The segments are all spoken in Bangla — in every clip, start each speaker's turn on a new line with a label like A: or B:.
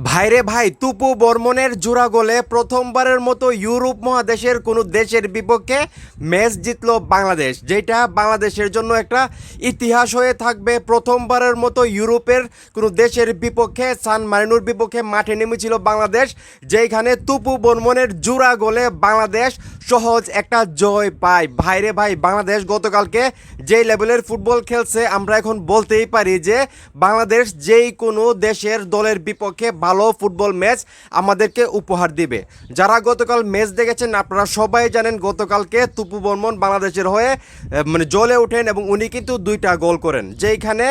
A: ভাইরে ভাই, তুপু বর্মনের জোড়া গোলে প্রথমবারের মতো ইউরোপ মহাদেশের কোনো দেশের বিপক্ষে ম্যাচ জিতলো বাংলাদেশ, যেটা বাংলাদেশের জন্য একটা ইতিহাস হয়ে থাকবে। প্রথমবারের মতো ইউরোপের কোনো দেশের বিপক্ষে সান মারিনোর বিপক্ষে মাঠে নেমেছিল বাংলাদেশ, যেখানে তুপু বর্মনের জোড়া গোলে বাংলাদেশ সহজ একটা জয় পায়। ভাইরে ভাই, বাংলাদেশ গতকালকে যেই লেভেলের ফুটবল খেলছে, আমরা এখন বলতেই পারি যে বাংলাদেশ যেই কোনো দেশের দলের বিপক্ষে ভালো ফুটবল ম্যাচ আমাদেরকে উপহার দিবে। যারা গতকাল ম্যাচ দেখেছেন আপনারা সবাই জানেন, গতকালকে তুপু বর্মন বাংলাদেশের হয়ে জ্বলে ওঠেন এবং উনি কিন্তু 2টা গোল করেন, যেইখানে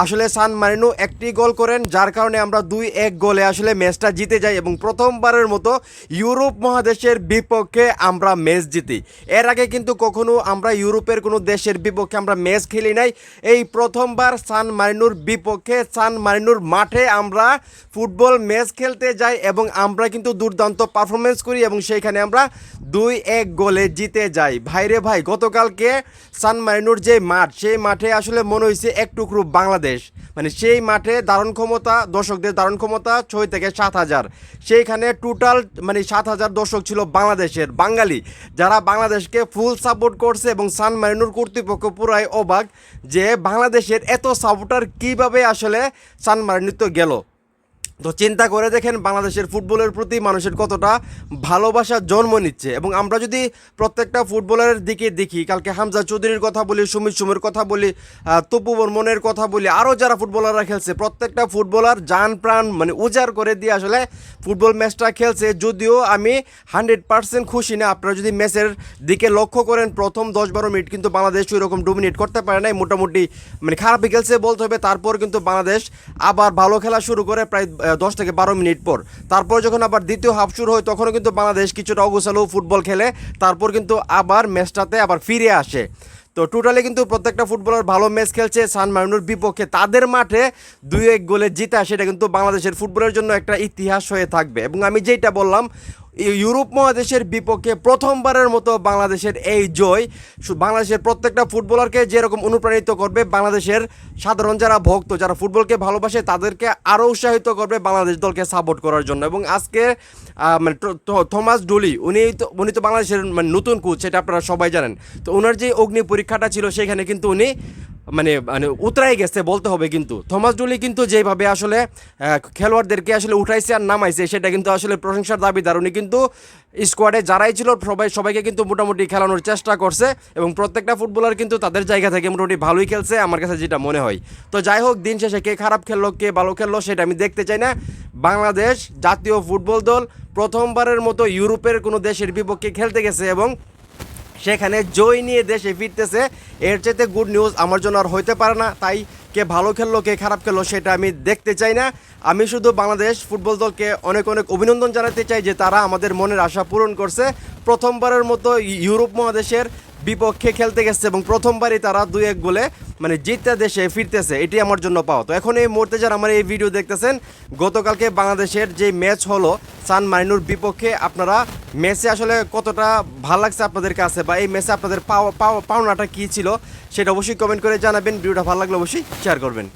A: আসলে সান মারিনো 1টি গোল করেন, যার কারণে আমরা 2-1 গোলে আসলে ম্যাচটা জিতে যাই এবং প্রথমবারের মতো ইউরোপ মহাদেশের বিপক্ষে আমরা ম্যাচ জিতি। এর আগে কিন্তু কখনো আমরা ইউরোপের কোনো দেশের বিপক্ষে আমরা ম্যাচ খেলি নাই। এই প্রথমবার সান মারিনোর বিপক্ষে সান মারিনোর মাঠে আমরা ফুটবল ম্যাচ খেলতে যাই এবং আমরা কিন্তু দুর্দান্ত পারফরমেন্স করি এবং সেইখানে আমরা 2-1 গোলে জিতে যাই। ভাইরে ভাই, গতকালকে সান মারিনোর যে মাঠ, সেই মাঠে আসলে মনে হয়েছে এক টুকরো বাংলাদেশ। মানে সেই মাঠে ধারণ ক্ষমতা, দর্শকদের ধারণ ক্ষমতা 6 থেকে 7,000, সেইখানে টোটাল 7,000 দর্শক ছিল বাংলাদেশের, বাঙালি, যারা বাংলাদেশকে ফুল সাপোর্ট করছে এবং সান মারিনোর কর্তৃপক্ষ পুরাই অবাক যে বাংলাদেশের এত সাপোর্টার কিভাবে আসলে সান মারিনোতে গেল। তো চিন্তা করে দেখেন বাংলাদেশের ফুটবলের প্রতি মানুষের কতটা ভালোবাসা জন্ম নিচ্ছে। এবং আমরা যদি প্রত্যেকটা ফুটবলারের দিকে দেখি, কালকে হামজা চৌধুরীর কথা বলি, সুমিত সুমের কথা বলি, তুপু বর্মনের কথা বলি, আরও যারা ফুটবলাররা খেলছে, প্রত্যেকটা ফুটবলার জান প্রাণ উজাড় করে দিয়ে আসলে ফুটবল ম্যাচটা খেলছে। যদিও আমি 100% খুশি না। আপনারা যদি ম্যাচের দিকে লক্ষ্য করেন, প্রথম 10-12 মিনিট কিন্তু বাংলাদেশ ওই রকম ডোমিনেট করতে পারে নাই, মোটামুটি খারাপই খেলছে বলতে হবে। তারপর কিন্তু বাংলাদেশ আবার ভালো খেলা শুরু করে প্রায় 10 থেকে 12 মিনিট পর। তারপর যখন আবার দ্বিতীয় হাফ শুরু হয়, তখনও কিন্তু বাংলাদেশ কিছুটা অগোছালো ফুটবল খেলে, তারপর কিন্তু আবার ম্যাচটাতে আবার ফিরে আসে। তো টোটালি কিন্তু প্রত্যেকটা ফুটবলার ভালো ম্যাচ খেলছে। সান মারিনোর বিপক্ষে তাদের মাঠে 2-1 গোলে জিতা, সেটা কিন্তু বাংলাদেশের ফুটবলের জন্য একটা ইতিহাস হয়ে থাকবে। এবং আমি যেটা বললাম, ইউরোপ মহাদেশের বিপক্ষে প্রথমবারের মতো বাংলাদেশের এই জয় বাংলাদেশের প্রত্যেকটা ফুটবলারকে যেরকম অনুপ্রাণিত করবে, বাংলাদেশের সাধারণ যারা ভক্ত, যারা ফুটবলকে ভালোবাসে, তাদেরকে আরও উৎসাহিত করবে বাংলাদেশ দলকে সাপোর্ট করার জন্য। এবং আজকে থমাস ডুলি, উনি তো বাংলাদেশের নতুন কোচ, সেটা আপনারা সবাই জানেন। তো ওনার যে অগ্নি পরীক্ষাটা ছিল, সেখানে কিন্তু উনি উতরাই গেছে বলতে হবে। কিন্তু থমাস ডুলি কিন্তু যেভাবে আসলে খেলোয়াড়দেরকে আসলে উঠাইছে আর নামাইছে, সেটা কিন্তু আসলে প্রশংসার দাবিদার। উনি কিন্তু স্কোয়াডে যারাই ছিল সবাইকে কিন্তু মোটামুটি খেলানোর চেষ্টা করছে এবং প্রত্যেকটা ফুটবলার কিন্তু তাদের জায়গা থেকে মোটামুটি ভালোই খেলছে, আমার কাছে যেটা মনে হয়। তো যাই হোক, দিন শেষে কে খারাপ খেললো কে ভালো খেললো সেটা আমি দেখতে চাই না। বাংলাদেশ জাতীয় ফুটবল দল প্রথমবারের মতো ইউরোপের কোনো দেশের বিপক্ষে খেলতে গেছে এবং সেখানে জয় নিয়ে দেশে ফিরতেছে। এর চাইতে গুড নিউজ আমার জন্য আর হইতে পারে না। তাই কে ভালো খেললো কে খারাপ খেললো সেটা আমি দেখতে চাই না। আমি শুধু বাংলাদেশ ফুটবল দলকে অনেক অনেক অভিনন্দন জানাতে চাই যে তারা আমাদের মনের আশা পূরণ করছে। প্রথমবারের মতো ইউরোপ মহাদেশের বিপক্ষে খেলতে গেছে এবং প্রথমবারই তারা 2-1 গোলে জিততে দেশে ফিরতেছে, এটি আমার জন্য পাওয়া। তো এখন এই মুহূর্তে যারা আমার এই ভিডিও দেখতেছেন, গতকালকে বাংলাদেশের যে ম্যাচ হলো সান মারিনোর বিপক্ষে, আপনারা ম্যাচে আসলে কতটা ভালো লাগছে আপনাদের কাছে, বা এই ম্যাচে আপনাদের পাওনাটা কী ছিল, সেটা অবশ্যই কমেন্ট করে জানাবেন। ভিডিওটা ভালো লাগলে অবশ্যই শেয়ার করবেন।